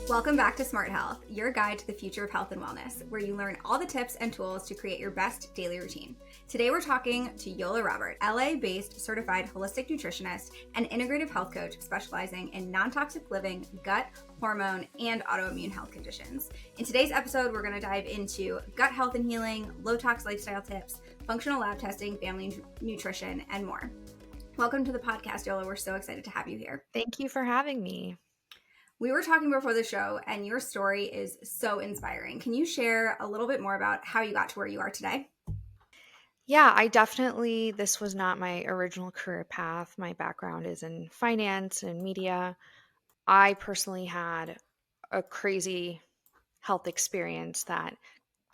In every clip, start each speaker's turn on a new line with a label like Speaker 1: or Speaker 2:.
Speaker 1: Welcome back to SmartHealth, your guide to the future of health and wellness, where you learn all the tips and tools to create your best daily routine. Today we're talking to Yola Robert, LA-based certified holistic nutritionist and integrative health coach specializing in non-toxic living, gut, hormone, and autoimmune health conditions. In today's episode, we're going to dive into gut health and healing, low-tox lifestyle tips, functional lab testing, family nutrition, and more. Welcome to the podcast, Yola. We're so excited to have you here.
Speaker 2: Thank you for having me.
Speaker 1: We were talking before the show, and your story is so inspiring. Can you share a little bit more about how you got to where you are today?
Speaker 2: Yeah, this was not my original career path. My background is in finance and media. I personally had a crazy health experience that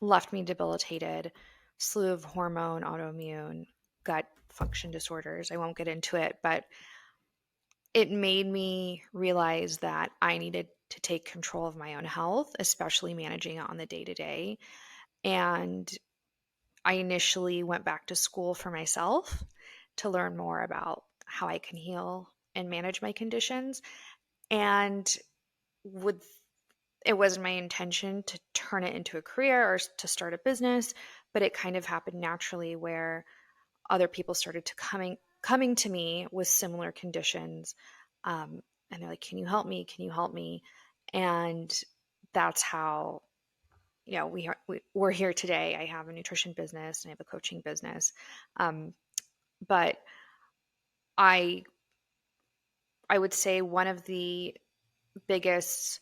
Speaker 2: left me debilitated, slew of hormone, autoimmune, gut function disorders. I won't get into it, but it made me realize that I needed to take control of my own health, especially managing it on the day-to-day. And I initially went back to school for myself to learn more about how I can heal and manage my conditions. And it wasn't my intention to turn it into a career or to start a business, but it kind of happened naturally where other people started to coming to me with similar conditions. And they're like, can you help me? Can you help me? And that's how, we're here today. I have a nutrition business and I have a coaching business. But I would say one of the biggest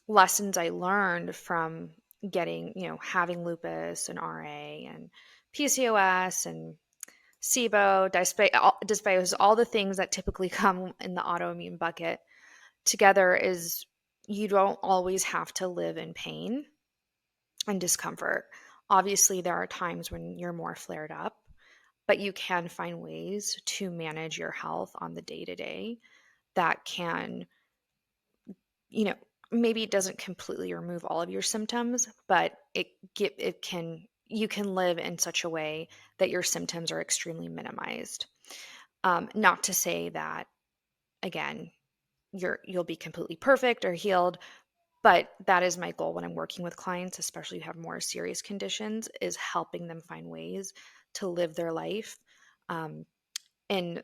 Speaker 2: lessons I learned from having lupus and RA and PCOS and SIBO, dysbiosis, all the things that typically come in the autoimmune bucket together is you don't always have to live in pain and discomfort. Obviously, there are times when you're more flared up, but you can find ways to manage your health on the day-to-day that can, maybe it doesn't completely remove all of your symptoms, but you can live in such a way that your symptoms are extremely minimized. Not to say that, again, you'll be completely perfect or healed, but that is my goal when I'm working with clients, especially who have more serious conditions, is helping them find ways to live their life in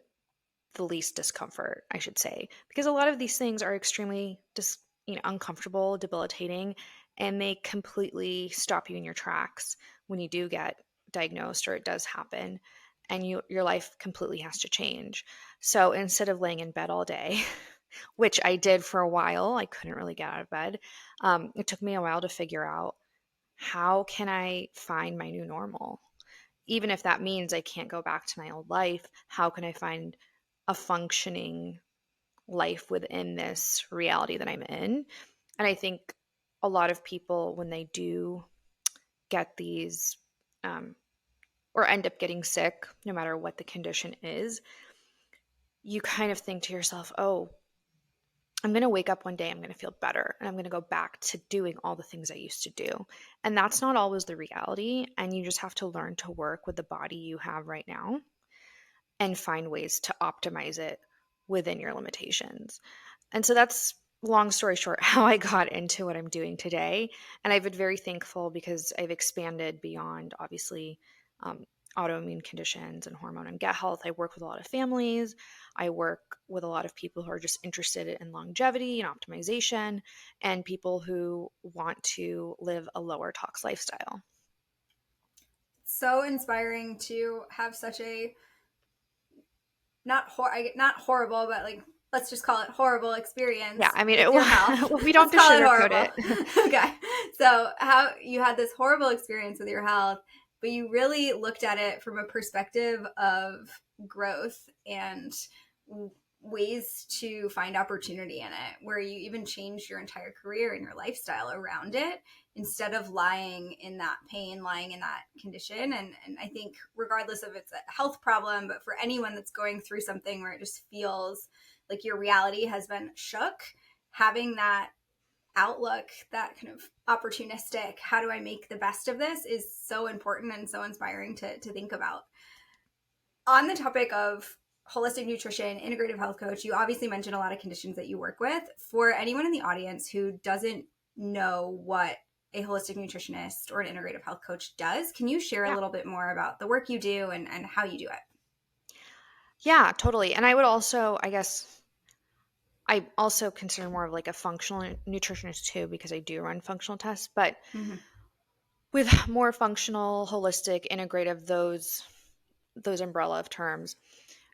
Speaker 2: the least discomfort, I should say, because a lot of these things are extremely uncomfortable, debilitating, and they completely stop you in your tracks when you do get diagnosed or it does happen, and your life completely has to change. So instead of laying in bed all day, which I did for a while, I couldn't really get out of bed. It took me a while to figure out, how can I find my new normal? Even if that means I can't go back to my old life, how can I find a functioning life within this reality that I'm in? And I think a lot of people, when they do get these or end up getting sick, no matter what the condition is, you kind of think to yourself, oh, I'm going to wake up one day, I'm going to feel better, and I'm going to go back to doing all the things I used to do. And that's not always the reality. And you just have to learn to work with the body you have right now and find ways to optimize it within your limitations. And so that's, long story short, how I got into what I'm doing today. And I've been very thankful because I've expanded beyond, obviously, autoimmune conditions and hormone and gut health. I work with a lot of families. I work with a lot of people who are just interested in longevity and optimization, and people who want to live a lower tox lifestyle.
Speaker 1: So inspiring to have such a not horrible, but let's just call it horrible experience.
Speaker 2: Yeah, I mean,
Speaker 1: your health.
Speaker 2: We don't sugarcoat
Speaker 1: it. Okay, so how you had this horrible experience with your health, but you really looked at it from a perspective of growth and ways to find opportunity in it, where you even changed your entire career and your lifestyle around it instead of lying in that pain, lying in that condition. And I think regardless of it's a health problem, but for anyone that's going through something where it just feels like your reality has been shook, having that outlook, that kind of opportunistic, how do I make the best of this, is so important and so inspiring to think about. On the topic of holistic nutrition, integrative health coach. You obviously mentioned a lot of conditions that you work with. For anyone in the audience who doesn't know what a holistic nutritionist or an integrative health coach does, can you share a
Speaker 2: Yeah.
Speaker 1: little bit more about the work you do and how you do it?
Speaker 2: Yeah, totally. And I would also, I guess, I also consider more of like a functional nutritionist too, because I do run functional tests, but
Speaker 1: Mm-hmm.
Speaker 2: with more functional, holistic, integrative, those umbrella of terms,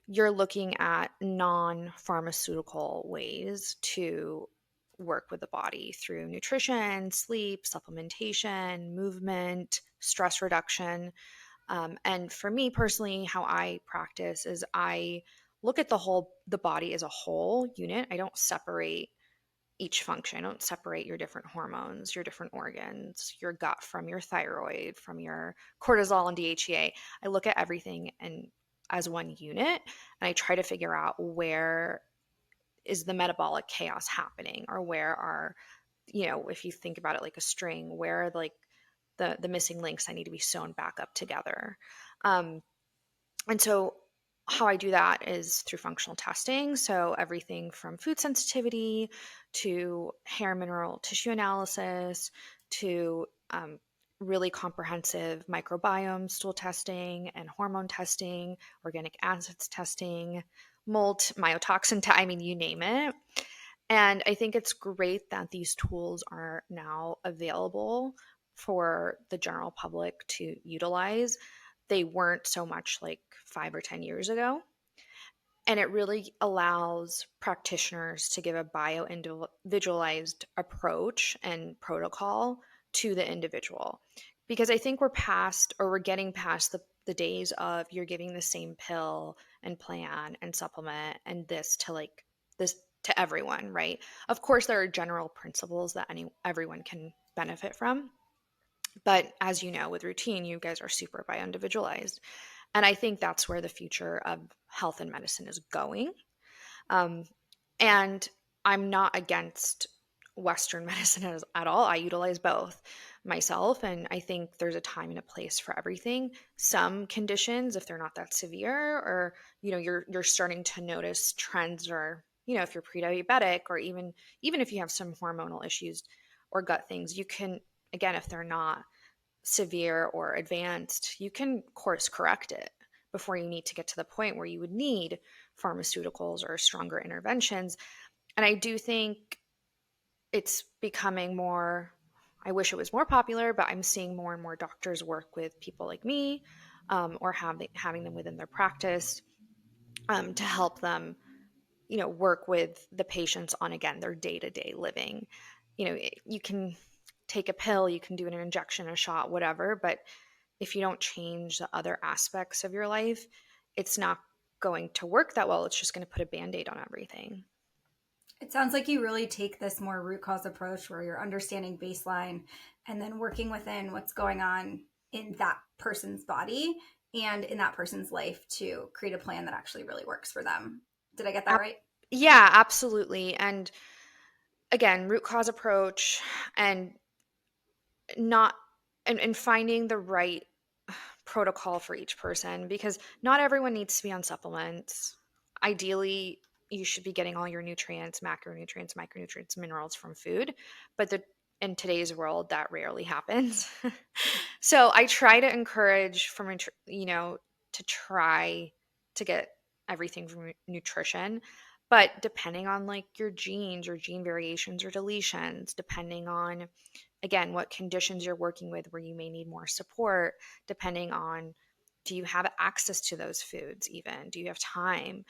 Speaker 2: you're looking at non-pharmaceutical ways to work with the body through nutrition, sleep, supplementation, movement, stress reduction. And for me personally, how I practice is I look at the body as a whole unit. I don't separate each function. I don't separate your different hormones, your different organs, your gut from your thyroid, from your cortisol and DHEA. I look at everything and as one unit, and I try to figure out where is the metabolic chaos happening, or where are, if you think about it like a string, where are like the missing links that need to be sewn back up together. Um, and so how I do that is through functional testing. So everything from food sensitivity to hair mineral tissue analysis to really comprehensive microbiome stool testing and hormone testing, organic acids testing, mold, myotoxin, I mean, you name it. And I think it's great that these tools are now available for the general public to utilize. They weren't so much like 5 or 10 years ago. And it really allows practitioners to give a bio individualized approach and protocol to the individual. Because I think we're getting past the days of you're giving the same pill and plan and supplement and this to like this to everyone, right? Of course, there are general principles that everyone can benefit from. But as you know, with Routine, you guys are super bio individualized. And I think that's where the future of health and medicine is going. Um, and I'm not against Western medicine at all. I utilize both myself, and I think there's a time and a place for everything. Some conditions, if they're not that severe, or you're starting to notice trends, or if you're pre-diabetic, or even if you have some hormonal issues or gut things, you can, again, if they're not severe or advanced, you can course correct it before you need to get to the point where you would need pharmaceuticals or stronger interventions. And I do think it's becoming more, I wish it was more popular, but I'm seeing more and more doctors work with people like me, or having them within their practice, to help them, work with the patients on, again, their day-to-day living. You can take a pill, you can do an injection, a shot, whatever, but if you don't change the other aspects of your life, it's not going to work that well. It's just going to put a band-aid on everything.
Speaker 1: It sounds like you really take this more root cause approach where you're understanding baseline and then working within what's going on in that person's body and in that person's life to create a plan that actually really works for them. Did I get that right?
Speaker 2: Yeah, absolutely. And again, root cause approach, and not and finding the right protocol for each person, because not everyone needs to be on supplements. Ideally, you should be getting all your nutrients, macronutrients, micronutrients, minerals from food, but in today's world that rarely happens. So I try to encourage to try to get everything from nutrition, but depending on like your genes or gene variations or deletions, depending on, again, what conditions you're working with where you may need more support, depending on, do you have access to those foods, even do you have time,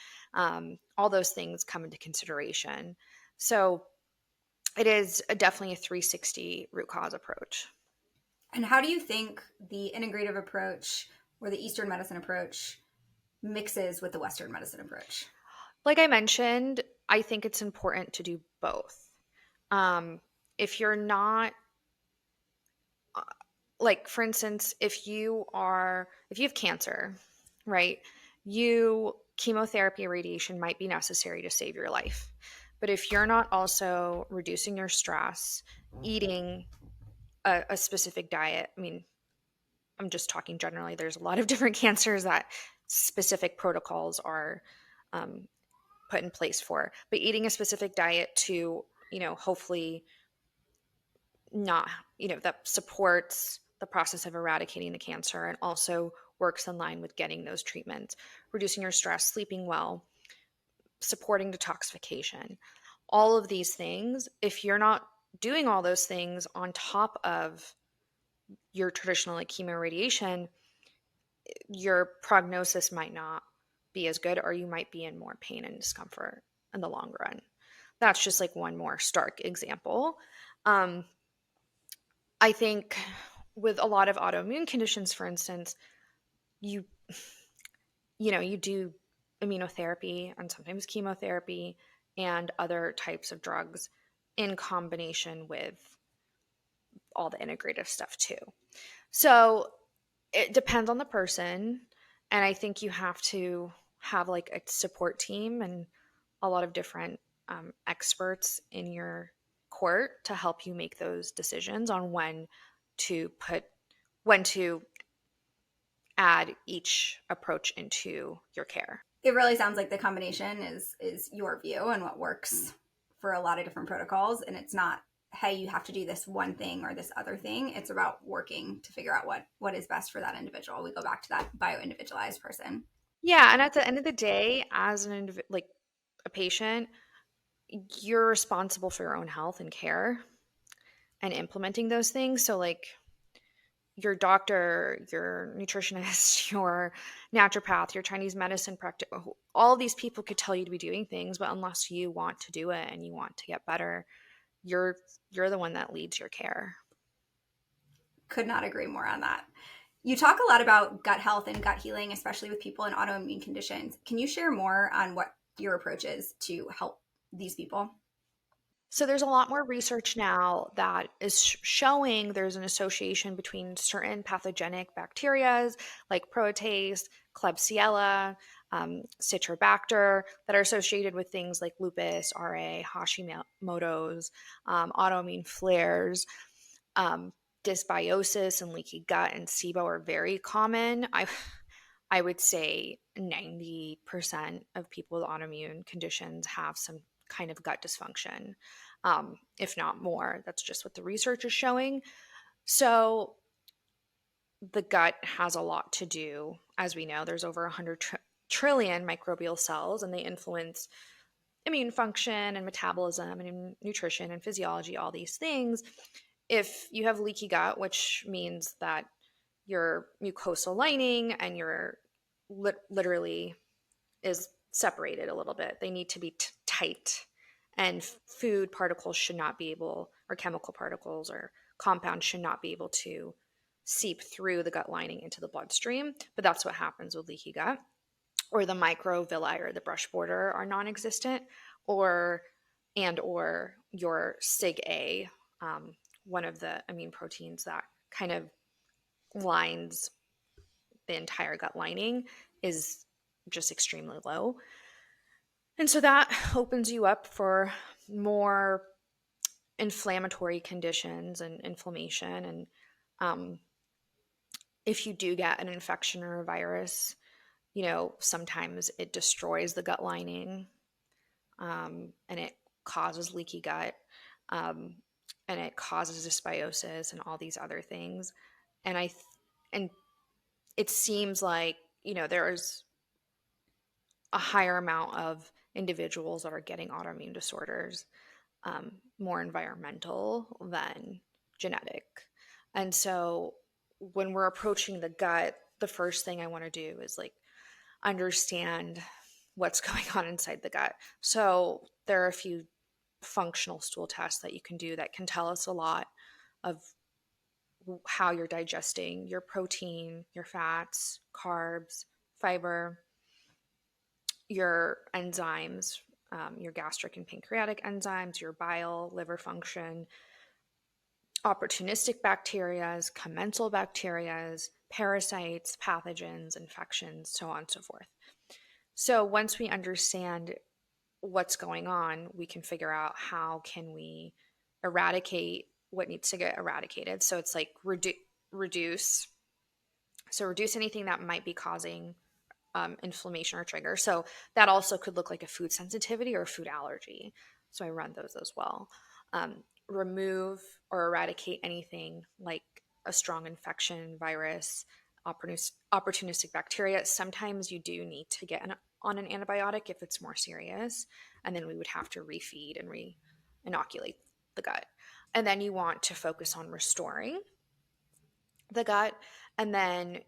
Speaker 2: all those things come into consideration. So it is definitely a 360 root cause approach.
Speaker 1: And how do you think the integrative approach or the Eastern medicine approach mixes with the Western medicine approach?
Speaker 2: Like I mentioned, I think it's important to do both. If you're not, like, for instance, if you have cancer, right? Chemotherapy or radiation might be necessary to save your life. But if you're not also reducing your stress, eating a specific diet, I mean, I'm just talking generally, there's a lot of different cancers that specific protocols are put in place for. But eating a specific diet to, hopefully not, that supports the process of eradicating the cancer and also works in line with getting those treatments, reducing your stress, sleeping well, supporting detoxification. All of these things, if you're not doing all those things on top of your traditional like chemo radiation, your prognosis might not be as good, or you might be in more pain and discomfort in the long run. That's just like one more stark example. Um, I think with a lot of autoimmune conditions, for instance, you you do immunotherapy and sometimes chemotherapy and other types of drugs in combination with all the integrative stuff too. So it depends on the person. And I think you have to have like a support team and a lot of different experts in your court to help you make those decisions on when to add each approach into your care.
Speaker 1: It really sounds like the combination is your view and what works for a lot of different protocols, and it's not, hey, you have to do this one thing or this other thing. It's about working to figure out what is best for that individual. We go back to that bio-individualized person.
Speaker 2: Yeah, and at the end of the day, as like a patient, you're responsible for your own health and care and implementing those things. So like your doctor, your nutritionist, your naturopath, your Chinese medicine practice, all these people could tell you to be doing things, but unless you want to do it and you want to get better, you're the one that leads your care.
Speaker 1: Could not agree more on that. You talk a lot about gut health and gut healing, especially with people in autoimmune conditions. Can you share more on what your approach is to help these people?
Speaker 2: So there's a lot more research now that is showing there's an association between certain pathogenic bacteria like protease, Klebsiella, Citrobacter that are associated with things like lupus, RA, Hashimoto's, autoimmune flares. Dysbiosis and leaky gut and SIBO are very common. I would say 90% of people with autoimmune conditions have some kind of gut dysfunction, if not more. That's just what the research is showing. So the gut has a lot to do. As we know, there's over 100 trillion microbial cells, and they influence immune function and metabolism and nutrition and physiology, all these things. If you have leaky gut, which means that your mucosal lining and your literally is separated a little bit. They need to be tight. And food particles should not be able, or chemical particles or compounds should not be able to seep through the gut lining into the bloodstream. But that's what happens with leaky gut. Or the microvilli or the brush border are non-existent, or your SIG-A, one of the immune proteins that kind of lines the entire gut lining, is just extremely low. And so that opens you up for more inflammatory conditions and inflammation. And if you do get an infection or a virus, sometimes it destroys the gut lining, and it causes leaky gut, and it causes dysbiosis and all these other things. And and it seems like, there's a higher amount of individuals that are getting autoimmune disorders, more environmental than genetic. And so when we're approaching the gut, the first thing I want to do is like understand what's going on inside the gut. So there are a few functional stool tests that you can do that can tell us a lot of how you're digesting your protein, your fats, carbs, fiber, your enzymes, your gastric and pancreatic enzymes, your bile, liver function, opportunistic bacteria, commensal bacteria, parasites, pathogens, infections, so on and so forth. So once we understand what's going on, we can figure out how can we eradicate what needs to get eradicated. So it's like reduce anything that might be causing inflammation or trigger. So that also could look like a food sensitivity or a food allergy. So I run those as well. Remove or eradicate anything like a strong infection, virus, opportunistic bacteria. Sometimes you do need to get on an antibiotic if it's more serious, and then we would have to refeed and re-inoculate the gut. And then you want to focus on restoring the gut, and then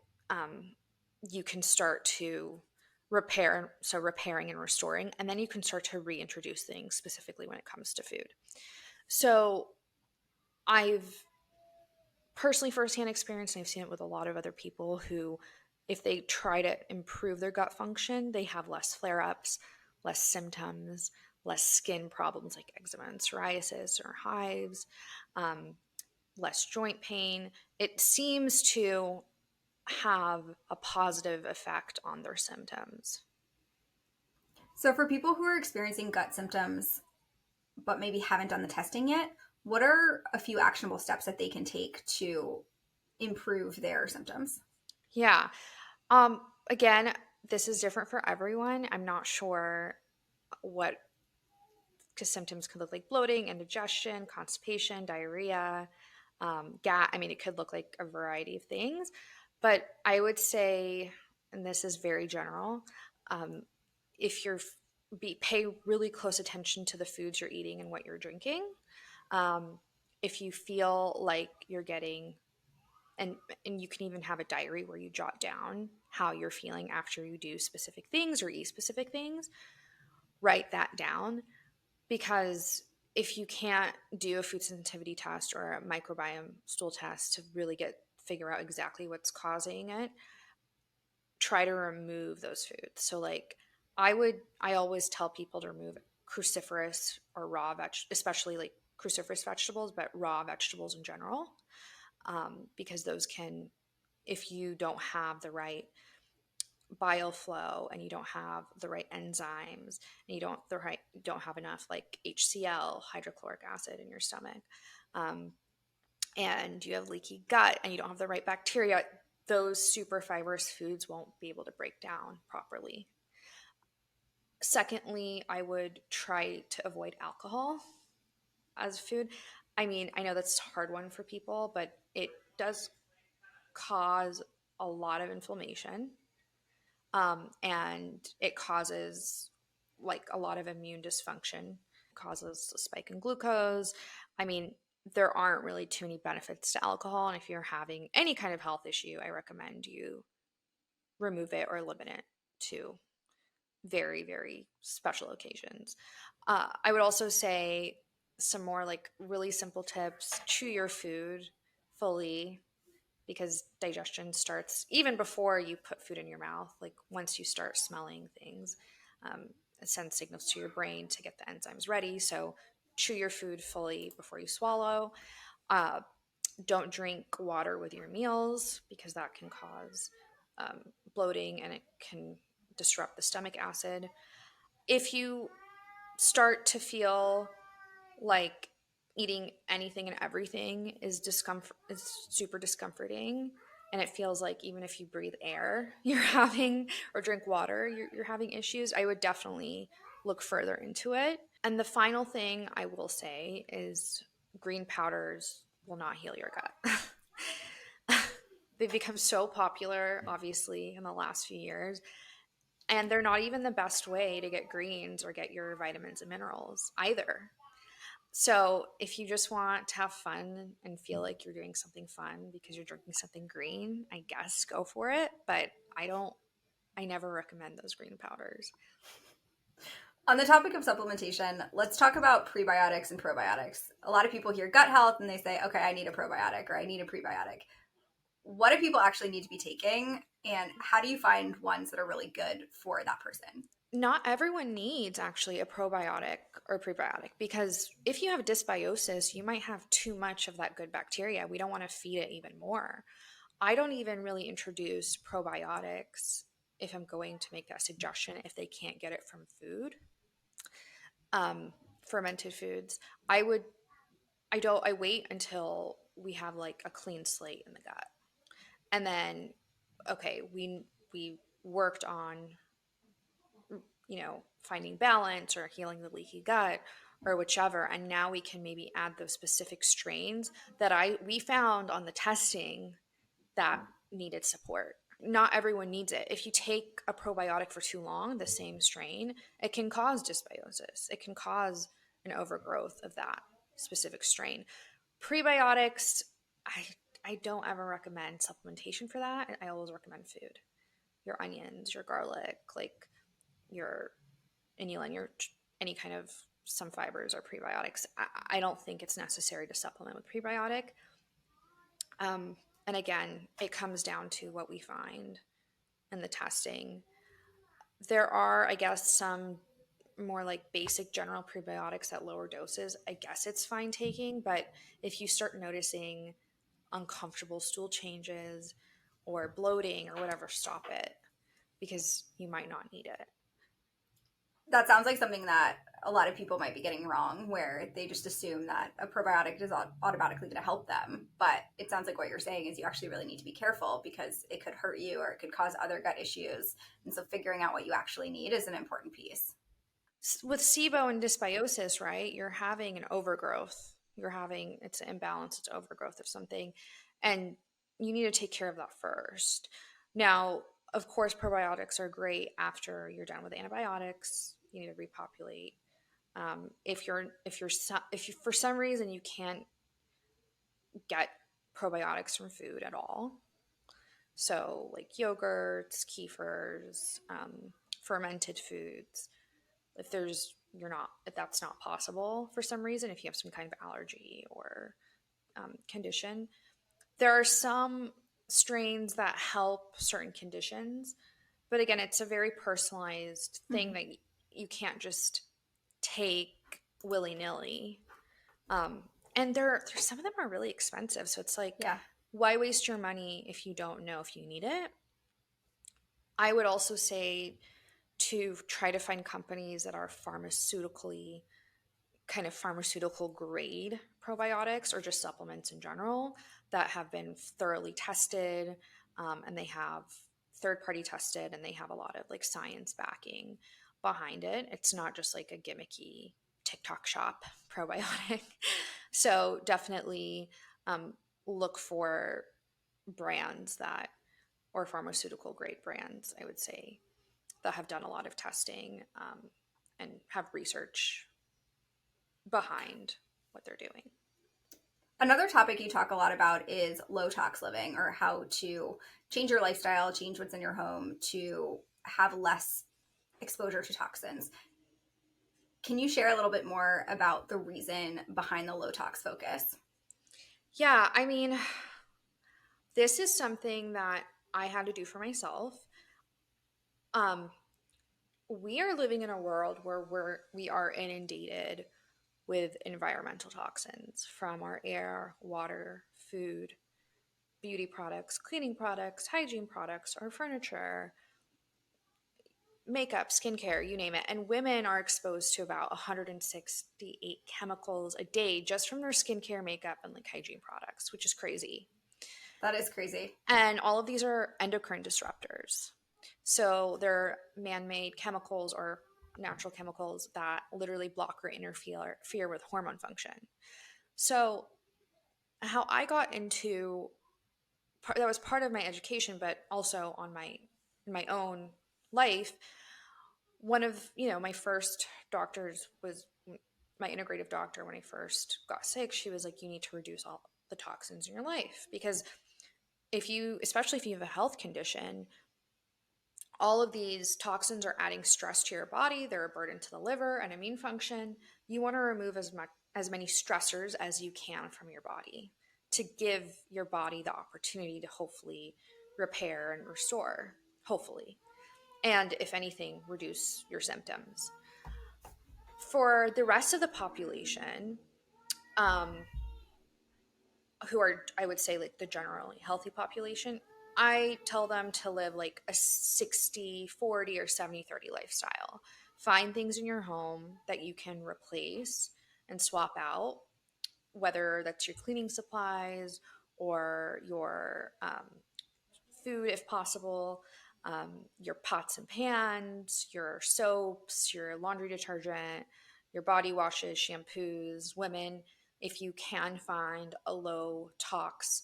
Speaker 2: you can start to repair, so repairing and restoring, and then you can start to reintroduce things specifically when it comes to food. So I've personally firsthand experience, and I've seen it with a lot of other people who, if they try to improve their gut function, they have less flare-ups, less symptoms, less skin problems like eczema and psoriasis or hives, less joint pain. It seems to have a positive effect on their symptoms.
Speaker 1: So, for people who are experiencing gut symptoms but maybe haven't done the testing yet, what are a few actionable steps that they can take to improve their symptoms?
Speaker 2: Yeah. Again, this is different for everyone. I'm not sure what, because symptoms could look like bloating, indigestion, constipation, diarrhea, gas. I mean, it could look like a variety of things, but I would say, and this is very general, um, if you're pay really close attention to the foods you're eating and what you're drinking. If you feel like you're getting, and you can even have a diary where you jot down how you're feeling after you do specific things or eat specific things, write that down, because if you can't do a food sensitivity test or a microbiome stool test to really figure out exactly what's causing it, try to remove those foods. So like I always tell people to remove cruciferous or raw especially like cruciferous vegetables, but raw vegetables in general, because those can, if you don't have the right bile flow and you don't have the right enzymes and you don't have enough like HCl, hydrochloric acid, in your stomach, and you have leaky gut and you don't have the right bacteria, those super fibrous foods won't be able to break down properly. Secondly, I would try to avoid alcohol as food. I mean, I know that's a hard one for people, but it does cause a lot of inflammation, and it causes like a lot of immune dysfunction, causes a spike in glucose. I mean, there aren't really too many benefits to alcohol, and if you're having any kind of health issue, I recommend you remove it or limit it to very, very special occasions. I would also say some more like really simple tips: chew your food fully, because digestion starts even before you put food in your mouth. Like once you start smelling things, it sends signals to your brain to get the enzymes ready. So chew your food fully before you swallow. Uh, don't drink water with your meals, because that can cause bloating and it can disrupt the stomach acid. If you start to feel like eating anything and everything is super discomforting, and it feels like even if you breathe air you're having, or drink water, you're having issues, I would definitely look further into it. And the final thing I will say is green powders will not heal your gut. They've become so popular obviously in the last few years, and they're not even the best way to get greens or get your vitamins and minerals either. So if you just want to have fun and feel like you're doing something fun because you're drinking something green, I guess go for it. But I never recommend those green powders.
Speaker 1: On the topic of supplementation, let's talk about prebiotics and probiotics. A lot of people hear gut health and they say, okay, I need a probiotic or I need a prebiotic. What do people actually need to be taking? And how do you find ones that are really good for that person?
Speaker 2: Not everyone needs actually a probiotic or prebiotic, because if you have dysbiosis, you might have too much of that good bacteria. We don't want to feed it even more. I don't even really introduce probiotics if I'm going to make that suggestion if they can't get it from food. Fermented foods. I would I wait until we have like a clean slate in the gut. And then okay, we worked on, finding balance or healing the leaky gut or whichever. And now we can maybe add those specific strains that we found on the testing that needed support. Not everyone needs it. If you take a probiotic for too long, the same strain, it can cause dysbiosis. It can cause an overgrowth of that specific strain. Prebiotics, I don't ever recommend supplementation for that. I always recommend food. Your onions, your garlic, like your inulin, your any kind of some fibers or prebiotics. I don't think it's necessary to supplement with prebiotic. And again, it comes down to what we find in the testing. There are, I guess, some more like basic general prebiotics at lower doses. I guess it's fine taking, but if you start noticing uncomfortable stool changes or bloating or whatever, stop it, because you might not need it.
Speaker 1: That sounds like something that a lot of people might be getting wrong, where they just assume that a probiotic is automatically going to help them. But it sounds like what you're saying is you actually really need to be careful, because it could hurt you or it could cause other gut issues. And so figuring out what you actually need is an important piece.
Speaker 2: With SIBO and dysbiosis, right, you're having an overgrowth. It's an imbalance, it's overgrowth of something. And you need to take care of that first. Now, of course, probiotics are great after you're done with antibiotics. You need to repopulate. If you for some reason you can't get probiotics from food at all, so like yogurts, kefirs, fermented foods, if that's not possible for some reason, if you have some kind of allergy or condition, there are some strains that help certain conditions, but again, it's a very personalized thing that you can't just take willy-nilly. And some of them are really expensive, so it's like,
Speaker 1: Yeah.
Speaker 2: why waste your money if you don't know if you need it? I would also say to try to find companies that are pharmaceutical grade probiotics, or just supplements in general, that have been thoroughly tested, and they have third-party tested, and they have a lot of like science backing behind it. It's not just like a gimmicky TikTok shop probiotic. So definitely look for brands or pharmaceutical grade brands, I would say, that have done a lot of testing, and have research behind what they're doing.
Speaker 1: Another topic you talk a lot about is low-tox living, or how to change your lifestyle, change what's in your home to have less exposure to toxins. Can you share a little bit more about the reason behind the low-tox focus?
Speaker 2: Yeah, I mean, this is something that I had to do for myself. We are living in a world where we are inundated with environmental toxins from our air, water, food, beauty products, cleaning products, hygiene products, our furniture, makeup, skincare, you name it. And women are exposed to about 168 chemicals a day just from their skincare, makeup, and like hygiene products, which is crazy.
Speaker 1: That is crazy.
Speaker 2: And all of these are endocrine disruptors. So they're man-made chemicals or natural chemicals that literally block or interfere with hormone function. So how I got into that was part of my education, but also on my own life. One of my first doctors was my integrative doctor. When I first got sick, she was like, you need to reduce all the toxins in your life, because especially if you have a health condition, all of these toxins are adding stress to your body. They're a burden to the liver and immune function. You want to remove as many stressors as you can from your body to give your body the opportunity to hopefully repair and restore, hopefully. And if anything, reduce your symptoms. For the rest of the population, who are, I would say, like the generally healthy population, I tell them to live like a 60-40 or 70-30 lifestyle. Find things in your home that you can replace and swap out, whether that's your cleaning supplies or your food, if possible. your pots and pans, your soaps, your laundry detergent, your body washes, shampoos. Women, if you can find a low-tox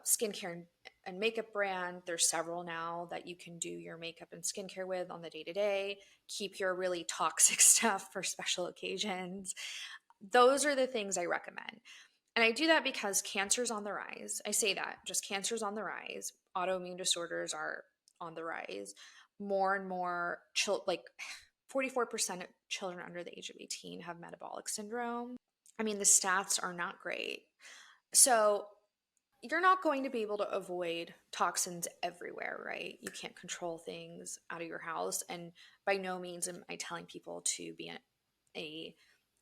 Speaker 2: skincare and makeup brand, there's several now that you can do your makeup and skincare with on the day-to-day. Keep your really toxic stuff for special occasions. Those are the things I recommend. And I do that because cancer's on the rise. I say that, just cancer's on the rise. Autoimmune disorders are on the rise. More and more, like 44% of children under the age of 18 have metabolic syndrome. I mean, the stats are not great. So you're not going to be able to avoid toxins everywhere, right? You can't control things out of your house. And by no means am I telling people to be a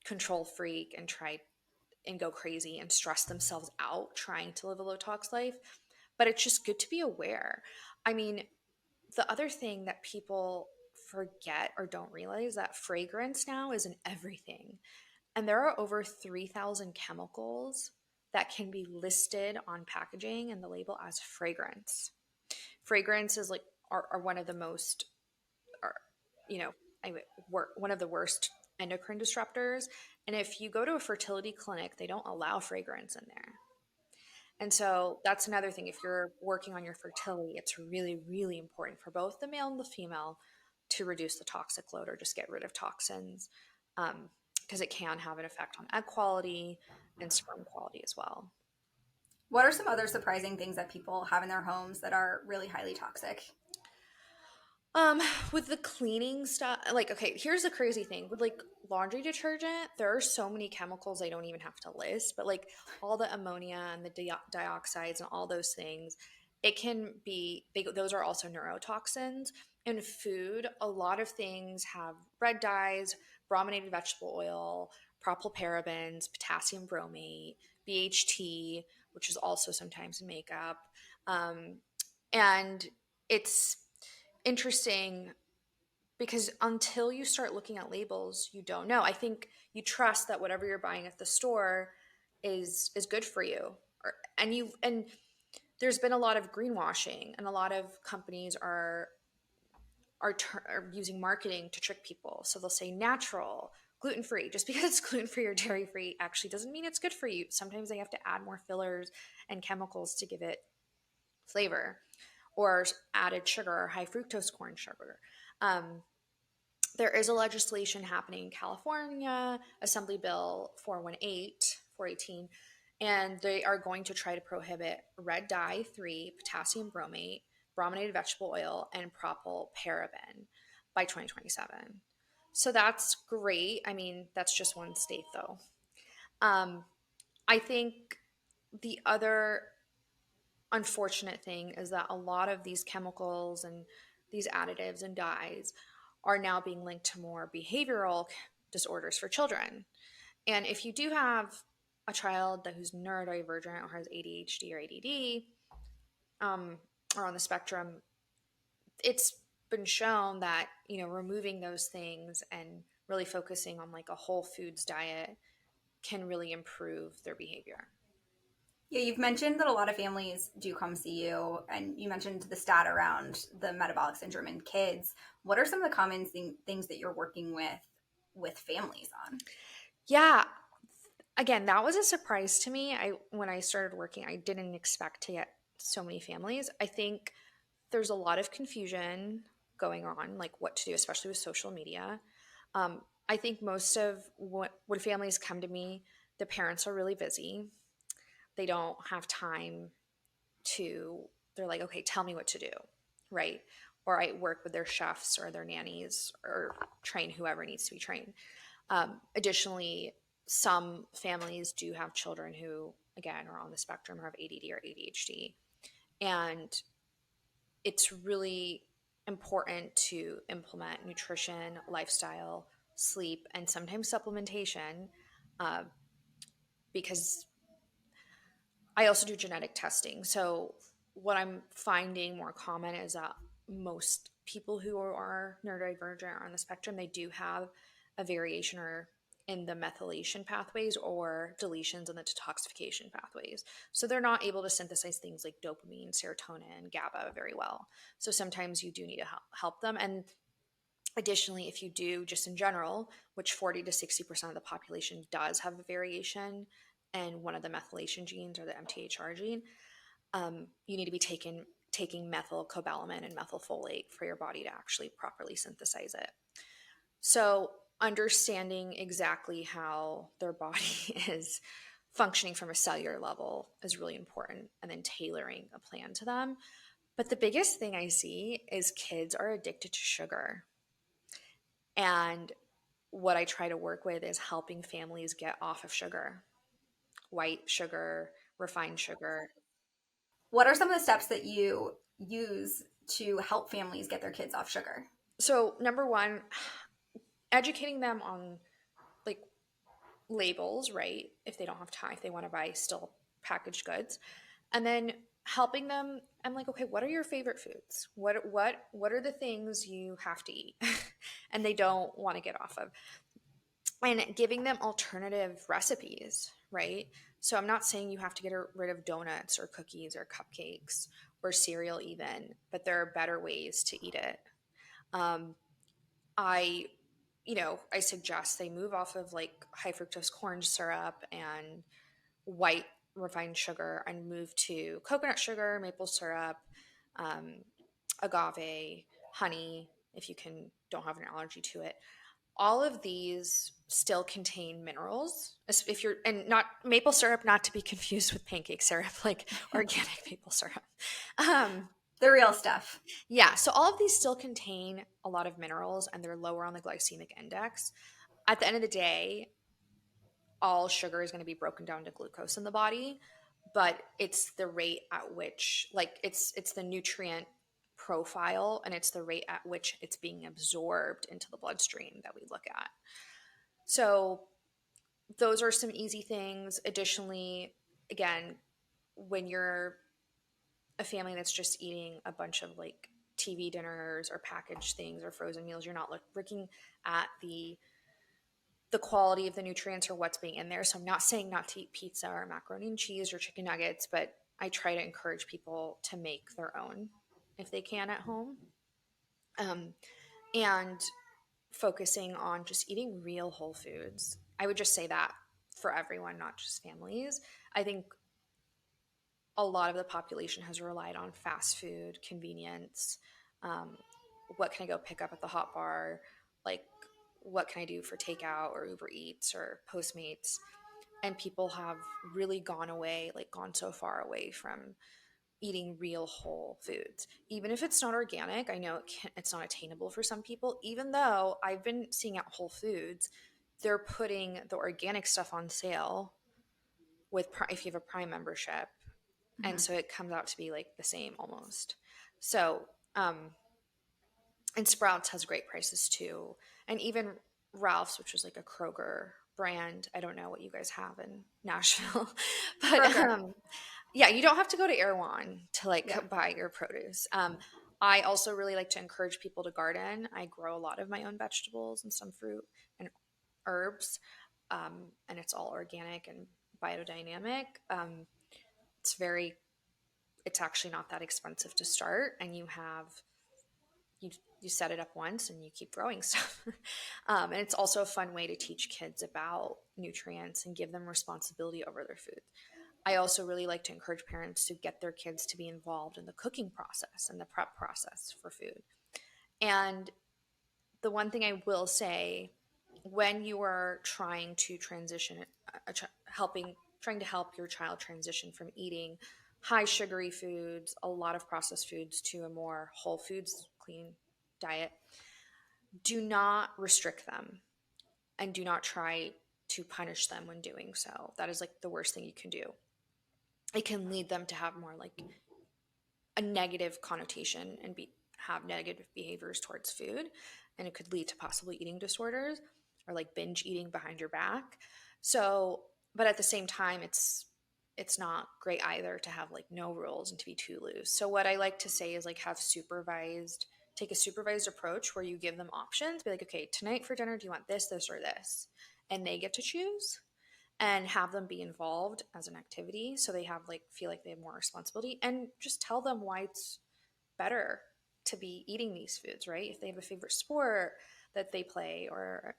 Speaker 2: control freak and try and go crazy and stress themselves out trying to live a low tox life. But it's just good to be aware. I mean, the other thing that people forget or don't realize that fragrance now is in everything. And there are over 3,000 chemicals that can be listed on packaging and the label as fragrance. Fragrance is like are one of the most, are, you know, one of the worst endocrine disruptors. And if you go to a fertility clinic, they don't allow fragrance in there. And so that's another thing. If you're working on your fertility, it's really, really important for both the male and the female to reduce the toxic load or just get rid of toxins, because it can have an effect on egg quality and sperm quality as well.
Speaker 1: What are some other surprising things that people have in their homes that are really highly toxic?
Speaker 2: With the cleaning stuff, like, okay, here's the crazy thing with like laundry detergent, there are so many chemicals I don't even have to list, but like all the ammonia and the dioxides and all those things, it can be, those are also neurotoxins. In food, a lot of things have red dyes, brominated vegetable oil, propylparabens, potassium bromate, BHT, which is also sometimes in makeup. And it's interesting because until you start looking at labels, you don't know. I think you trust that whatever you're buying at the store is good for you. And there's been a lot of greenwashing, and a lot of companies are using marketing to trick people. So they'll say natural, gluten-free. Just because it's gluten-free or dairy-free actually doesn't mean it's good for you. Sometimes they have to add more fillers and chemicals to give it flavor, or added sugar or high fructose corn sugar. There is a legislation happening in California, Assembly Bill 418, and they are going to try to prohibit red dye 3, potassium bromate, brominated vegetable oil, and propylparaben by 2027. So that's great. I mean, that's just one state though. I think the other unfortunate thing is that a lot of these chemicals and these additives and dyes are now being linked to more behavioral disorders for children. And if you do have a child who's neurodivergent or has ADHD or ADD, or on the spectrum, it's been shown that, removing those things and really focusing on like a whole foods diet can really improve their behavior.
Speaker 1: Yeah, you've mentioned that a lot of families do come see you, and you mentioned the stat around the metabolic syndrome in kids. What are some of the common things that you're working with families on?
Speaker 2: Yeah. Again, that was a surprise to me. When I started working, I didn't expect to get so many families. I think there's a lot of confusion going on, like what to do, especially with social media. I think most of when families come to me, the parents are really busy. They don't have time they're like, okay, tell me what to do, right? Or I work with their chefs or their nannies or train whoever needs to be trained. Additionally, some families do have children who, again, are on the spectrum or have ADD or ADHD. And it's really important to implement nutrition, lifestyle, sleep, and sometimes supplementation, uh, because I also do genetic testing. So what I'm finding more common is that most people who are neurodivergent or on the spectrum, they do have a variation or in the methylation pathways or deletions in the detoxification pathways. So they're not able to synthesize things like dopamine, serotonin, GABA very well. So sometimes you do need to help them. And additionally, if you do, just in general, which 40 to 60% of the population does have a variation in one of the methylation genes or the MTHR gene, you need to be taking methylcobalamin and methylfolate for your body to actually properly synthesize it. So understanding exactly how their body is functioning from a cellular level is really important, and then tailoring a plan to them. But the biggest thing I see is kids are addicted to sugar. And what I try to work with is helping families get off of sugar, white sugar, refined sugar.
Speaker 1: What are some of the steps that you use to help families get their kids off sugar?
Speaker 2: So, number one, educating them on like labels, right? If they don't have time, if they want to buy still packaged goods. And then helping them, I'm like, okay, what are your favorite foods? What are the things you have to eat and they don't want to get off of? And giving them alternative recipes, right? So I'm not saying you have to get rid of donuts or cookies or cupcakes or cereal even, but there are better ways to eat it. Um, I, I suggest they move off of like high fructose corn syrup and white refined sugar and move to coconut sugar, maple syrup, um, agave, honey, if you don't have an allergy to it. All of these still contain minerals. If you're, and not maple syrup, not to be confused with pancake syrup, like organic maple syrup.
Speaker 1: The real stuff.
Speaker 2: Yeah, so all of these still contain a lot of minerals and they're lower on the glycemic index. At the end of the day, all sugar is going to be broken down to glucose in the body, but it's the rate at which, like, it's the nutrient profile and it's the rate at which it's being absorbed into the bloodstream that we look at. So those are some easy things. Additionally, again, when you're a family that's just eating a bunch of like TV dinners or packaged things or frozen meals, you're not looking at the quality of the nutrients or what's being in there. So I'm not saying not to eat pizza or macaroni and cheese or chicken nuggets, but I try to encourage people to make their own if they can at home. And focusing on just eating real whole foods. I would just say that for everyone, not just families. I think a lot of the population has relied on fast food, convenience. What can I go pick up at the hot bar? Like, what can I do for takeout or Uber Eats or Postmates? And people have really gone so far away from eating real whole foods. Even if it's not organic, I know it's not attainable for some people, even though I've been seeing at Whole Foods, they're putting the organic stuff on sale with if you have a Prime membership. And so it comes out to be like the same almost. So, and Sprouts has great prices too. And even Ralph's, which was like a Kroger brand. I don't know what you guys have in Nashville, but yeah, you don't have to go to Erewhon to buy your produce. I also really like to encourage people to garden. I grow a lot of my own vegetables and some fruit and herbs, and it's all organic and biodynamic. It's actually not that expensive to start, and you set it up once and you keep growing stuff. And it's also a fun way to teach kids about nutrients and give them responsibility over their food. I also really like to encourage parents to get their kids to be involved in the cooking process and the prep process for food. And the one thing I will say, when you are trying to transition, trying to help your child transition from eating high sugary foods, a lot of processed foods, to a more whole foods, clean diet, do not restrict them and do not try to punish them when doing so. That is like the worst thing you can do. It can lead them to have more like a negative connotation and have negative behaviors towards food, and it could lead to possibly eating disorders or like binge eating behind your back. So, but at the same time, it's not great either to have like no rules and to be too loose. So what I like to say is like take a supervised approach where you give them options. Be like, okay, tonight for dinner, do you want this, this, or this? and they get to choose, and have them be involved as an activity so they have like feel like they have more responsibility, and just tell them why it's better to be eating these foods, right? If they have a favorite sport that they play or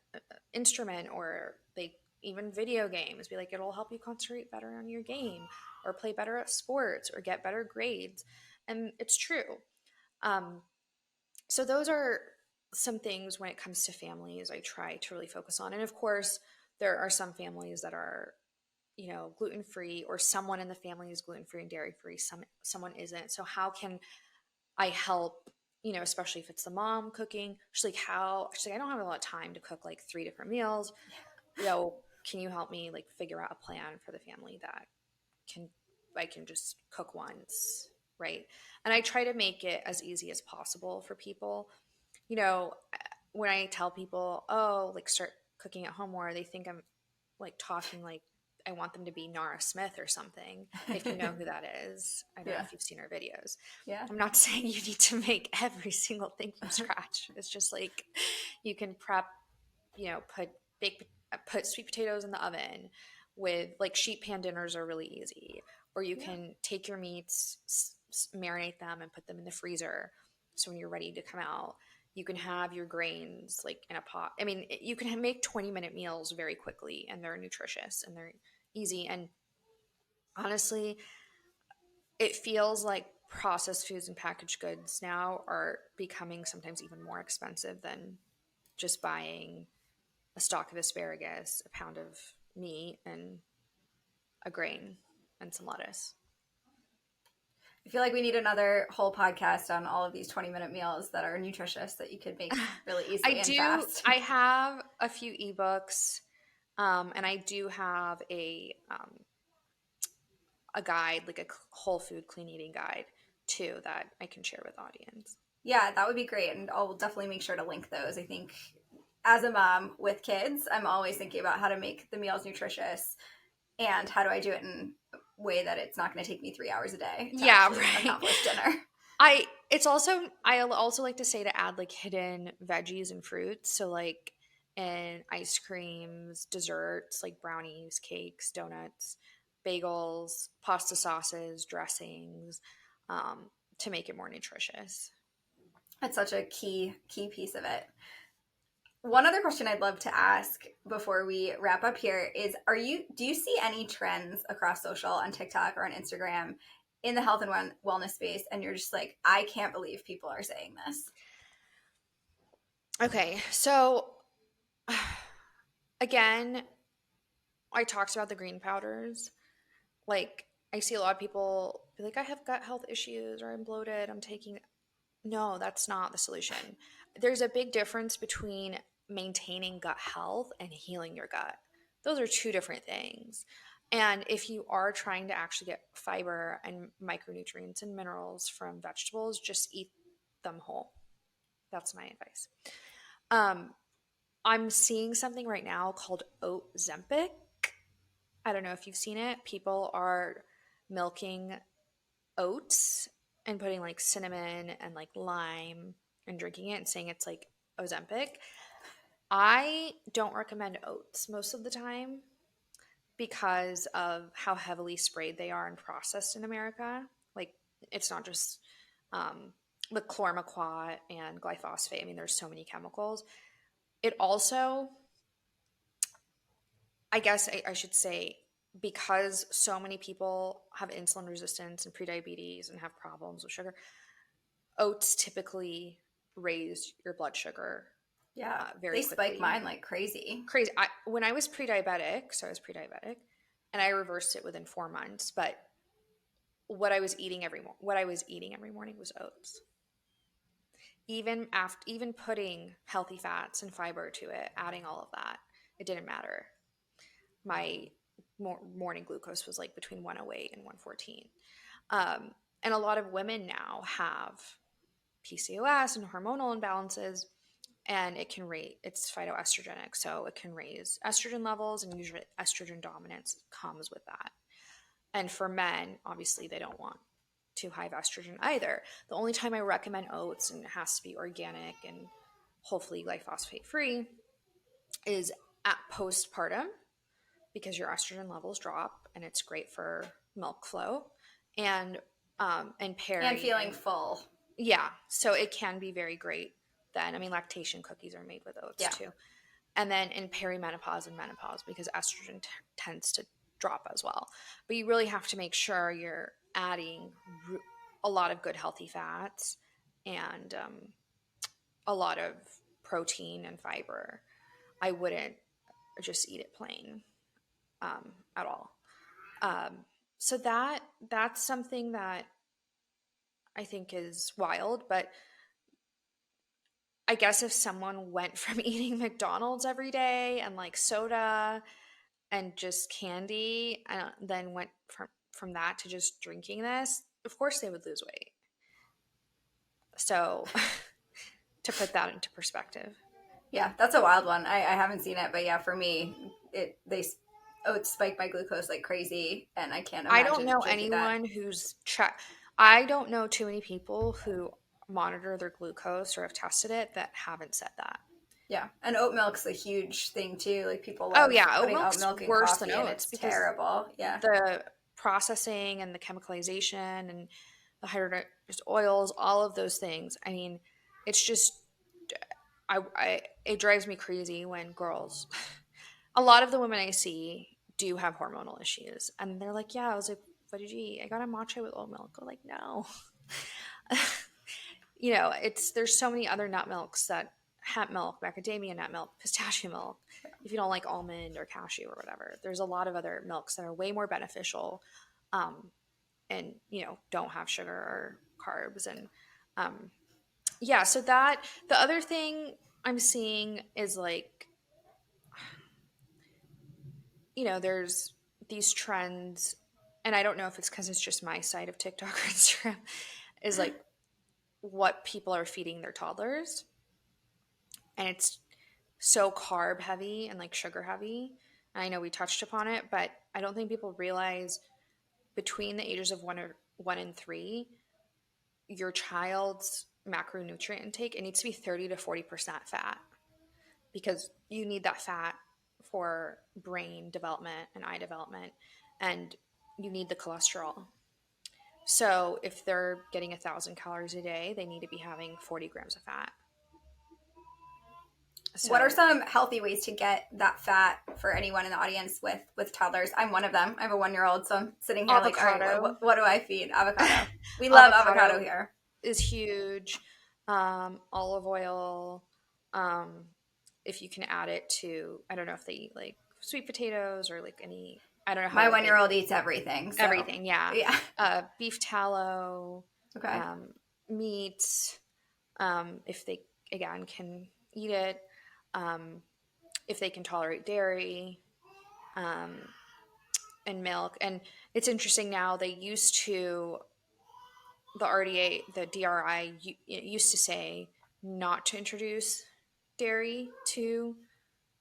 Speaker 2: instrument, or they even video games, be like, it'll help you concentrate better on your game or play better at sports or get better grades. And it's true. um, so those are some things when it comes to families I try to really focus on. And of course there are some families that are, you know, gluten free, or someone in the family is gluten free and dairy free, someone isn't. So how can I help, you know, especially if it's the mom cooking? She's like, I don't have a lot of time to cook like 3 different meals. You know, can you help me like figure out a plan for the family that can, I can just cook once, right? And I try to make it as easy as possible for people. You know, when I tell people, oh, like start cooking at home more, they think I'm like talking like I want them to be Nara Smith or something. If you know who that is, I don't know
Speaker 1: Yeah.
Speaker 2: if you've seen her videos.
Speaker 1: Yeah.
Speaker 2: I'm not saying you need to make every single thing from scratch. It's just like you can prep, you know, put sweet potatoes in the oven with, like, sheet pan dinners are really easy. Or you can take your meats, marinate them, and put them in the freezer. So when you're ready to come out, you can have your grains like in a pot. I mean, you can make 20-minute meals very quickly, and they're nutritious and they're easy. And honestly, it feels like processed foods and packaged goods now are becoming sometimes even more expensive than just buying a stalk of asparagus, a pound of meat, and a grain and some lettuce.
Speaker 1: I feel like we need another whole podcast on all of these 20-minute meals that are nutritious that you could make really easily and fast.
Speaker 2: I have a few ebooks, and I do have a guide, like a whole food clean eating guide too, that I can share with the audience.
Speaker 1: Yeah, that would be great. And I'll definitely make sure to link those. I think as a mom with kids, I'm always thinking about how to make the meals nutritious and how do I do it in a way that it's not going to take me 3 hours a day to actually accomplish dinner.
Speaker 2: I also like to say to add like hidden veggies and fruits. So like in ice creams, desserts, like brownies, cakes, donuts, bagels, pasta sauces, dressings, to make it more nutritious.
Speaker 1: That's such a key piece of it. One other question I'd love to ask before we wrap up here is, do you see any trends across social, on TikTok or on Instagram, in the health and wellness space, and you're just like, I can't believe people are saying this?
Speaker 2: Okay, so again, I talked about the green powders. Like, I see a lot of people be like, I have gut health issues, or I'm bloated, I'm taking. No, that's not the solution. There's a big difference between maintaining gut health and healing your gut. Those are two different things. And if you are trying to actually get fiber and micronutrients and minerals from vegetables, just eat them whole. That's my advice. I'm seeing something right now called Ozempic. I don't know if you've seen it. People are milking oats and putting like cinnamon and like lime and drinking it and saying it's like Ozempic. I don't recommend oats most of the time because of how heavily sprayed they are and processed in America. Like, it's not just the chlormequat and glyphosate. I mean, there's so many chemicals. It also, I guess I should say, because so many people have insulin resistance and prediabetes and have problems with sugar, oats typically raise your blood sugar.
Speaker 1: Yeah,
Speaker 2: very
Speaker 1: they
Speaker 2: quickly.
Speaker 1: spike mine like crazy.
Speaker 2: When I was pre-diabetic, and I reversed it within 4 months. But what I was eating every morning was oats. Even putting healthy fats and fiber to it, adding all of that, it didn't matter. My morning glucose was like between 108 and 114. And a lot of women now have PCOS and hormonal imbalances, and it's phytoestrogenic, so it can raise estrogen levels, and usually estrogen dominance comes with that. And for men, obviously they don't want too high of estrogen either. The only time I recommend oats, and it has to be organic and hopefully glyphosate free, is at postpartum because your estrogen levels drop and it's great for milk flow and peri
Speaker 1: And feeling full.
Speaker 2: Yeah, so it can be very great then. I mean, lactation cookies are made with oats too. And then in perimenopause and menopause because estrogen tends to drop as well. But you really have to make sure you're adding a lot of good healthy fats and a lot of protein and fiber. I wouldn't just eat it plain at all. So that's something that I think is wild, but I guess if someone went from eating McDonald's every day and like soda and just candy, and then went from that to just drinking this, of course they would lose weight. So to put that into perspective.
Speaker 1: Yeah, that's a wild one. I haven't seen it, but yeah, for me, oats spike my glucose like crazy, and I can't imagine
Speaker 2: I don't know
Speaker 1: drinking
Speaker 2: anyone
Speaker 1: that.
Speaker 2: who's I don't know too many people who monitor their glucose or have tested it that haven't said that.
Speaker 1: Yeah, and oat milk's a huge thing too. Like people
Speaker 2: Oh
Speaker 1: love
Speaker 2: yeah, oat
Speaker 1: putting oat
Speaker 2: milk's
Speaker 1: milk in
Speaker 2: worse than
Speaker 1: coffee, and
Speaker 2: oats
Speaker 1: it's
Speaker 2: because
Speaker 1: terrible. Yeah,
Speaker 2: the processing and the chemicalization and the hydrogenated oils, all of those things. I mean, it's just it drives me crazy when girls, a lot of the women I see do have hormonal issues, and they're like, "Yeah," I was like, "What did you eat?" I got a matcha with oat milk. I'm like, no. There's so many other nut milks that hemp milk, macadamia nut milk, pistachio milk. If you don't like almond or cashew or whatever, there's a lot of other milks that are way more beneficial, and don't have sugar or carbs. And so that the other thing I'm seeing is like, there's these trends, and I don't know if it's because it's just my side of TikTok or Instagram, is like what people are feeding their toddlers. And it's so carb heavy and like sugar heavy. And I know we touched upon it, but I don't think people realize between the ages of 1 and 3, your child's macronutrient intake, it needs to be 30 to 40% fat because you need that fat for brain development and eye development, and you need the cholesterol. So if they're getting 1,000 calories a day, they need to be having 40 grams of fat.
Speaker 1: what are some healthy ways to get that fat for anyone in the audience with toddlers? I'm one of them. I have a 1-year-old, so I'm sitting here like, all right, what do I feed? Avocado. We love avocado here.
Speaker 2: Is huge. Olive oil. If you can add it to, I don't know if they eat like sweet potatoes or like any, I don't know how.
Speaker 1: My 1-year-old eats everything. So.
Speaker 2: Everything, yeah.
Speaker 1: Yeah.
Speaker 2: Beef tallow.
Speaker 1: Okay.
Speaker 2: Meat. If they, again, can eat it. If they can tolerate dairy. And milk. And it's interesting now, they used to, the RDA, the DRI used to say not to introduce dairy to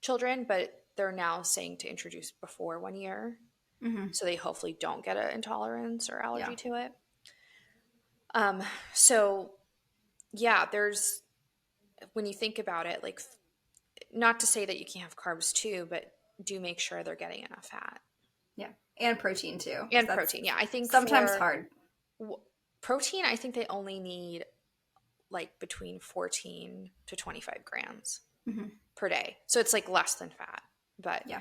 Speaker 2: children, but they're now saying to introduce before 1 year.
Speaker 1: Mm-hmm.
Speaker 2: So they hopefully don't get an intolerance or allergy to it. So yeah, there's, when you think about it, like, not to say that you can't have carbs too, but do make sure they're getting enough fat.
Speaker 1: Yeah. And protein too.
Speaker 2: And protein. Yeah. I think
Speaker 1: sometimes hard.
Speaker 2: Protein, I think they only need like between 14 to 25 grams per day. So it's like less than fat. But
Speaker 1: yeah.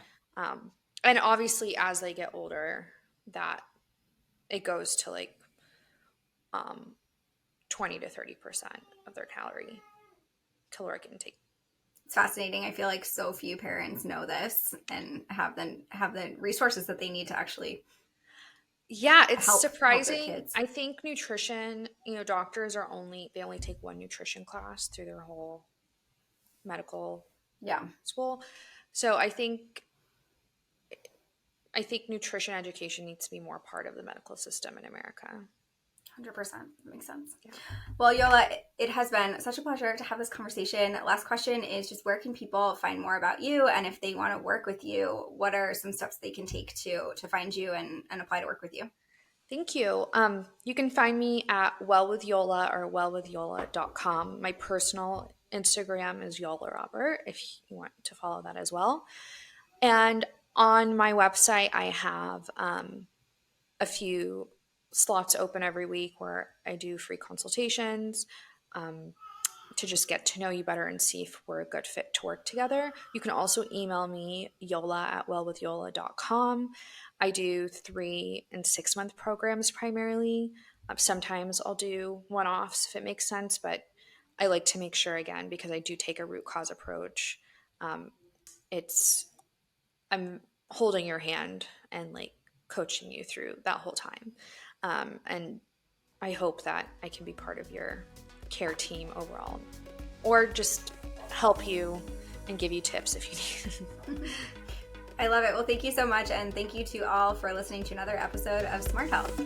Speaker 2: And obviously as they get older, that it goes to like 20 to 30% of their caloric intake.
Speaker 1: It's fascinating. I feel like so few parents know this and have the resources that they need to actually.
Speaker 2: Yeah, it's surprising.
Speaker 1: Help their kids.
Speaker 2: I think nutrition, doctors they only take one nutrition class through their whole medical school. So I think nutrition education needs to be more part of the medical system in America.
Speaker 1: 100%. That makes sense. Yeah. Well, Yola, it has been such a pleasure to have this conversation. Last question is just, where can people find more about you? And if they want to work with you, what are some steps they can take to find you and apply to work with you?
Speaker 2: Thank you. You can find me at Well with Yola or wellwithyola.com. My personal Instagram is Yola Robert, if you want to follow that as well. And on my website, I have a few slots open every week where I do free consultations to just get to know you better and see if we're a good fit to work together. You can also email me, yola@wellwithyola.com. I do 3 and 6 month programs primarily. Sometimes I'll do one offs if it makes sense, but I like to make sure, again, because I do take a root cause approach. It's I'm holding your hand and like coaching you through that whole time. And I hope that I can be part of your care team overall, or just help you and give you tips if you need.
Speaker 1: I love it. Well, thank you so much. And thank you to all for listening to another episode of Smart Health.